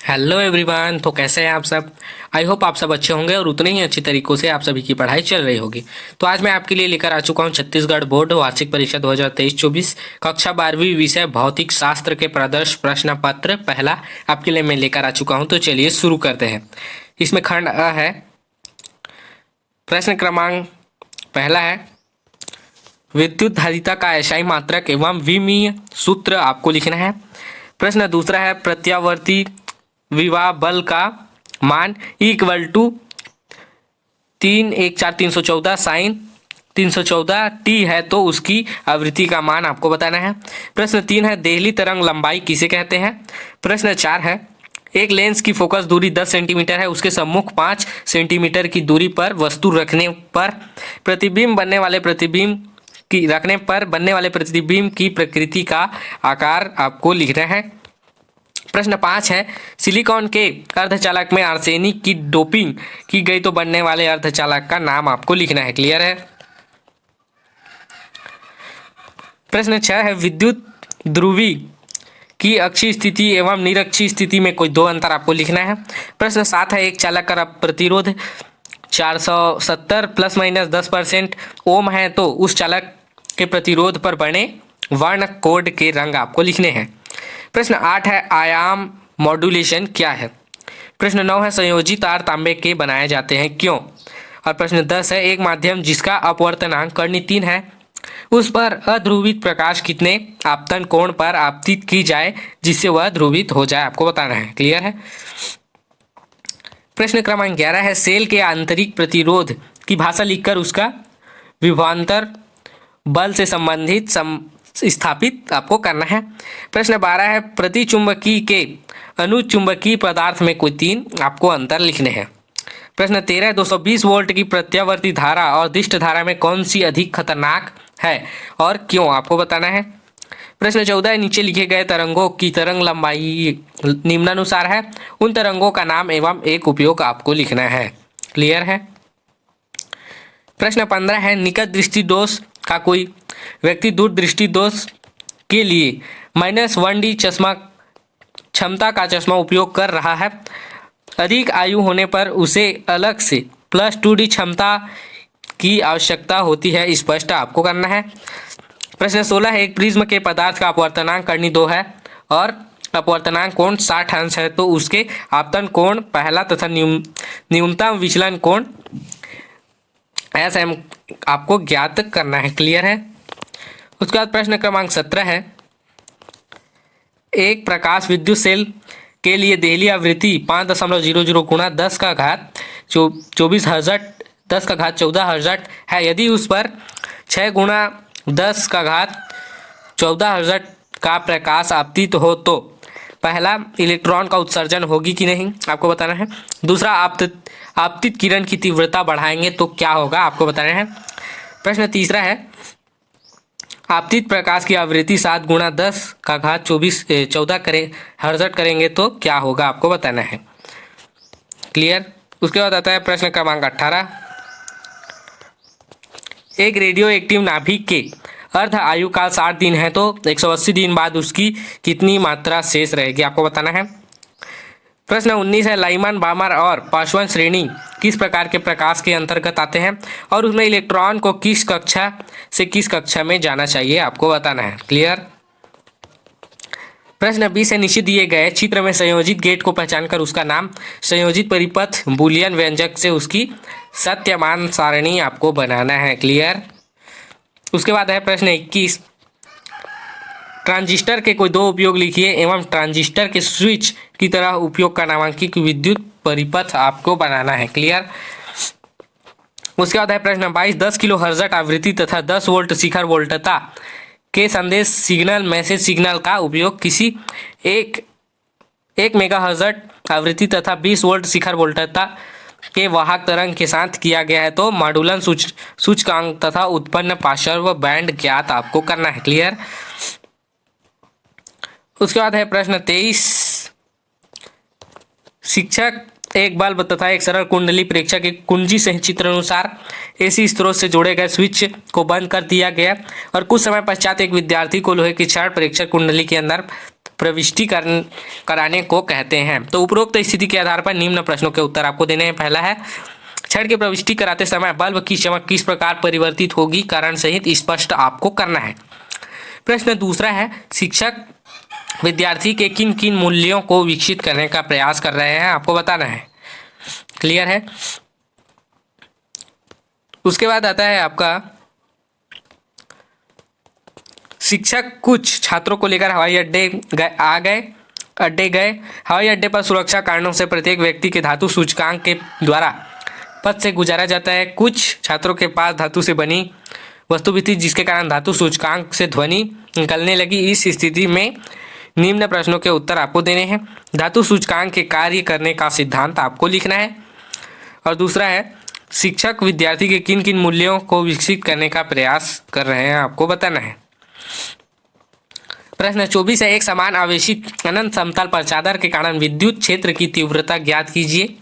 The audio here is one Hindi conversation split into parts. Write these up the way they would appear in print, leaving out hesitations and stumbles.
Hello everyone. तो कैसे हैं आप सब? आई होप आप सब अच्छे होंगे और उतने ही अच्छी तरीकों से आप सभी की पढ़ाई चल रही होगी। तो आज मैं आपके लिए लेकर आ चुका हूं छत्तीसगढ़ बोर्ड वार्षिक परीक्षा 2023-24 कक्षा 12वीं विषय भौतिक शास्त्र के प्रदर्श प्रश्न पत्र पहला आपके लिए मैं लेकर आ चुका हूं। तो चलिए शुरू करते हैं। इसमें खंड अ है। प्रश्न क्रमांक पहला है, विद्युत धारिता का एसआई मात्रक एवं विमीय सूत्र आपको लिखना है। प्रश्न दूसरा है, प्रत्यावर्ती विभव बल का मान इक्वल टू 314 साइन 314 टी है तो उसकी आवृत्ति का मान आपको बताना है। प्रश्न 3 है, देहली तरंग लंबाई किसे कहते हैं। प्रश्न 4 है, एक लेंस की फोकस दूरी 10 सेंटीमीटर है, उसके सम्मुख 5 सेंटीमीटर की दूरी पर वस्तु रखने पर प्रतिबिंब बनने वाले प्रतिबिंब की प्रकृति का आकार आपको लिखना है। प्रश्न 5 है, सिलिकॉन के अर्धचालक में आर्सेनिक की डोपिंग की गई तो बनने वाले अर्धचालक का नाम आपको लिखना है। क्लियर है। प्रश्न 6 है, विद्युत ध्रुवी की अक्षीय स्थिति एवं निरक्षीय स्थिति में कोई दो अंतर आपको लिखना है। प्रश्न 7 है, एक चालक का प्रतिरोध 470 ±10% ओम है तो उस चालक के प्रतिरोध पर बने वर्ण कोड के रंग आपको लिखने हैं। प्रश्न 8 है, आयाम मॉड्यूलेशन क्या है। प्रश्न 9 है, संयोजी तार तांबे के बनाए जाते हैं क्यों। और प्रश्न 10 है, एक माध्यम जिसका अपवर्तनांक कर्णी 3 है उस पर अध्रुवित प्रकाश कितने आपतन कोण पर आपतित की जाए जिससे वह ध्रुवित हो जाए आपको बताना है। क्लियर है। प्रश्न क्रमांक 11 है, सेल के आंतरिक प्रतिरोध की भाषा लिखकर उसका विभवांतर बल से संबंधित स्थापित आपको करना है। प्रश्न 12 है, प्रतिचुंबकी के अनुचुंबकीय पदार्थ में कोई 3 आपको अंतर लिखने हैं। प्रश्न 13 है, 220 वोल्ट की प्रत्यावर्ती धारा और दिष्ट धारा में कौन सी अधिक खतरनाक है और क्यों आपको बताना है। प्रश्न 14 है, नीचे लिखे गए तरंगों की तरंग लंबाई निम्नानुसार है, उन तरंगों का नाम एवं एक उपयोग आपको लिखना है। क्लियर है। प्रश्न 15 है, निकट दृष्टि दोष का कोई व्यक्ति दूर दृष्टि दोष के लिए -1D चश्मा क्षमता का चश्मा उपयोग कर रहा है, अधिक आयु होने पर उसे अलग से +2D क्षमता की आवश्यकता होती है, स्पष्ट आपको करना है। प्रश्न 16 है, एक प्रिज्म के पदार्थ का अपवर्तनांक कर्णी 2 है और अपवर्तनांक कोण 60 अंश है तो उसके आपतन कोण पहला तथा न्यूनतम विचलन कोण SM आपको ज्ञात करना है। क्लियर है। उसके बाद प्रश्न क्रमांक 17 है, एक प्रकाश विद्युत सेल के लिए देहली आवृत्ति 5.00 गुणा 10 का घात 24 हर्ट्ज 10 का घात 14 हर्ट्ज है। यदि उस पर 6 गुणा 10 का घात 14 हर्ट्ज का प्रकाश आपतित हो तो पहला, इलेक्ट्रॉन का उत्सर्जन होगी कि नहीं आपको बताना है। दूसरा, आपतित किरण की तीव्रता बढ़ाएंगे तो क्या होगा आपको बताना है। प्रश्न तीसरा है, आपतित प्रकाश की आवृत्ति 7 गुणा 10 का घात 14 हर्ट्ज करेंगे तो क्या होगा आपको बताना है। क्लियर। उसके बाद आता है प्रश्न क्रमांक 18, एक रेडियो एक्टिव नाभिक के अर्ध आयु काल 60 दिन है तो 180 दिन बाद उसकी कितनी मात्रा शेष रहेगी आपको बताना है। प्रश्न 19 है, लाइमन बामर और पासवान श्रेणी किस प्रकार के प्रकाश के अंतर्गत आते हैं और उसमें इलेक्ट्रॉन को किस कक्षा से किस कक्षा में जाना चाहिए आपको बताना है। क्लियर। प्रश्न 20 है, नीचे दिए गए चित्र में संयोजित गेट को पहचानकर उसका नाम, संयोजित परिपथ बूलियन व्यंजक से उसकी सत्यमान सारणी आपको बनाना है। क्लियर। उसके बाद है प्रश्न 21, ट्रांजिस्टर के कोई 2 उपयोग लिखिए एवं ट्रांजिस्टर के स्विच की तरह उपयोग का नामांकित विद्युत परिपथ आपको बनाना है। क्लियर। उसके बाद है प्रश्न 22, 10 किलो हर्ट्ज आवृत्ति तथा 10 वोल्ट शिखर वोल्टता के संदेश सिग्नल मैसेज सिग्नल का उपयोग किसी एक मेगा हर्ट्ज आवृत्ति तथा 20 वोल्ट शिखर वोल्टता के वाहक तरंग के साथ किया गया है तो मॉड्यूलन सूचकांक तथा उत्पन्न पार्श्व बैंड ज्ञात आपको करना है। क्लियर। उसके बाद है प्रश्न 23, शिक्षक एक बल्ब तथा एक सरल कुंडली परीक्षा के कुंजी से चित्र अनुसार एसी स्रोत से जोड़े गए स्विच को बंद कर दिया गया और कुछ समय पश्चात एक विद्यार्थी को लोहे की क्षण परीक्षक कुंडली के अंदर प्रविष्टि कराने को कहते हैं। तो उपरोक्त स्थिति के आधार पर निम्न प्रश्नों के उत्तर आपको देने हैं। पहला है, क्षण की प्रविष्टि कराते समय बल्ब की चमक किस प्रकार परिवर्तित होगी, कारण सहित स्पष्ट आपको करना है। प्रश्न दूसरा है, शिक्षक विद्यार्थी के किन किन मूल्यों को विकसित करने का प्रयास कर रहे हैं, आपको बताना है। क्लियर है। उसके बाद आता है आपका, शिक्षक कुछ छात्रों को लेकर हवाई अड्डे गए। हवाई अड्डे पर सुरक्षा कारणों से प्रत्येक व्यक्ति के धातु सूचकांक के द्वारा पथ से गुजारा जाता है। कुछ छात्रों के पास धातु से बनी वस्तु भी थी जिसके कारण धातु सूचकांक से ध्वनि निकलने लगी। इस स्थिति में निम्न प्रश्नों के उत्तर आपको देने हैं। धातु सूचकांक के कार्य करने का सिद्धांत आपको लिखना है। और दूसरा है, शिक्षक विद्यार्थी के किन किन मूल्यों को विकसित करने का प्रयास कर रहे हैं, आपको बताना है। प्रश्न 24 है, एक समान आवेशित अनंत समतल पर चादर के कारण विद्युत क्षेत्र की तीव्रता ज्ञात कीजिए।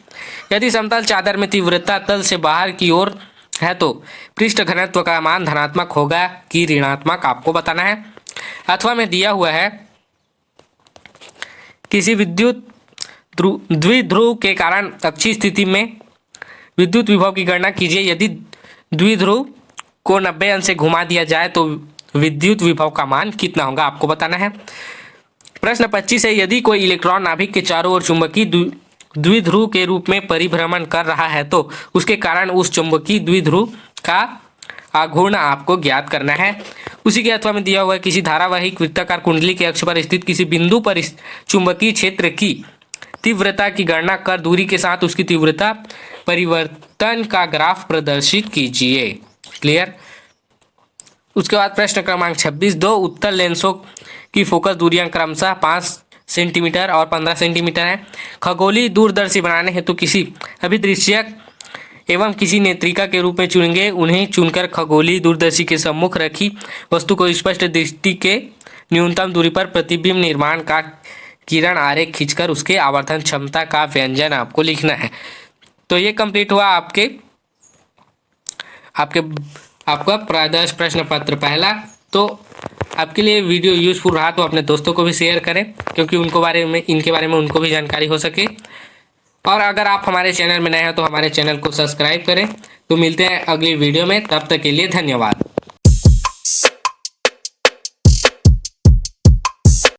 यदि समतल चादर में तीव्रता तल से बाहर की ओर है तो पृष्ठ घनत्व का मान धनात्मक होगा कि ऋणात्मक, आपको बताना है। अथवा में दिया हुआ है, किसी विद्युत द्विध्रुव के कारण अक्षीय स्थिति में विद्युत विभव की गणना कीजिए। यदि द्विध्रुव को 90 अंश से घुमा दिया जाए तो विद्युत विभव का मान कितना होगा, आपको बताना है। प्रश्न 25 है, यदि कोई इलेक्ट्रॉन नाभिक के चारों ओर चुंबकीय द्विध्रुव के रूप में परिभ्रमण कर रहा है तो उसके कारण उस चुंबकीय द्विध्रुव का आघूर्ण आपको ज्ञात करना है। उसी के अथवा में दिया हुआ है, किसी धारावाहिक वृत्ताकार कुंडली के अक्ष पर स्थित किसी बिंदु पर चुंबकीय क्षेत्र की तीव्रता की गणना कर दूरी के साथ उसकी तीव्रता परिवर्तन का ग्राफ प्रदर्शित कीजिए। क्लियर। उसके बाद प्रश्न क्रमांक 26, दो उत्तल लेंसों की फोकस दूरियां क्रमशः 5 सेंटीमीटर और 15 सेंटीमीटर है। खगोलीय दूरदर्शी बनाने हेतु किसी अभिदृश्यक एवं किसी नेत्रिका के रूप में चुनेंगे। उन्हें चुनकर खगोलीय दूरदर्शी के सम्मुख रखी वस्तु को स्पष्ट दृष्टि के न्यूनतम दूरी पर प्रतिबिंब निर्माण का किरण आरेख खींचकर उसके आवर्धन क्षमता का व्यंजन आपको लिखना है। तो ये कंप्लीट हुआ आपका प्रायदर्श प्रश्न पत्र पहला। तो आपके लिए वीडियो यूजफुल रहा तो अपने दोस्तों को भी शेयर करें, क्योंकि इनके बारे में उनको भी जानकारी हो सके। और अगर आप हमारे चैनल में नए हैं तो हमारे चैनल को सब्सक्राइब करें। तो मिलते हैं अगली वीडियो में, तब तक के लिए धन्यवाद।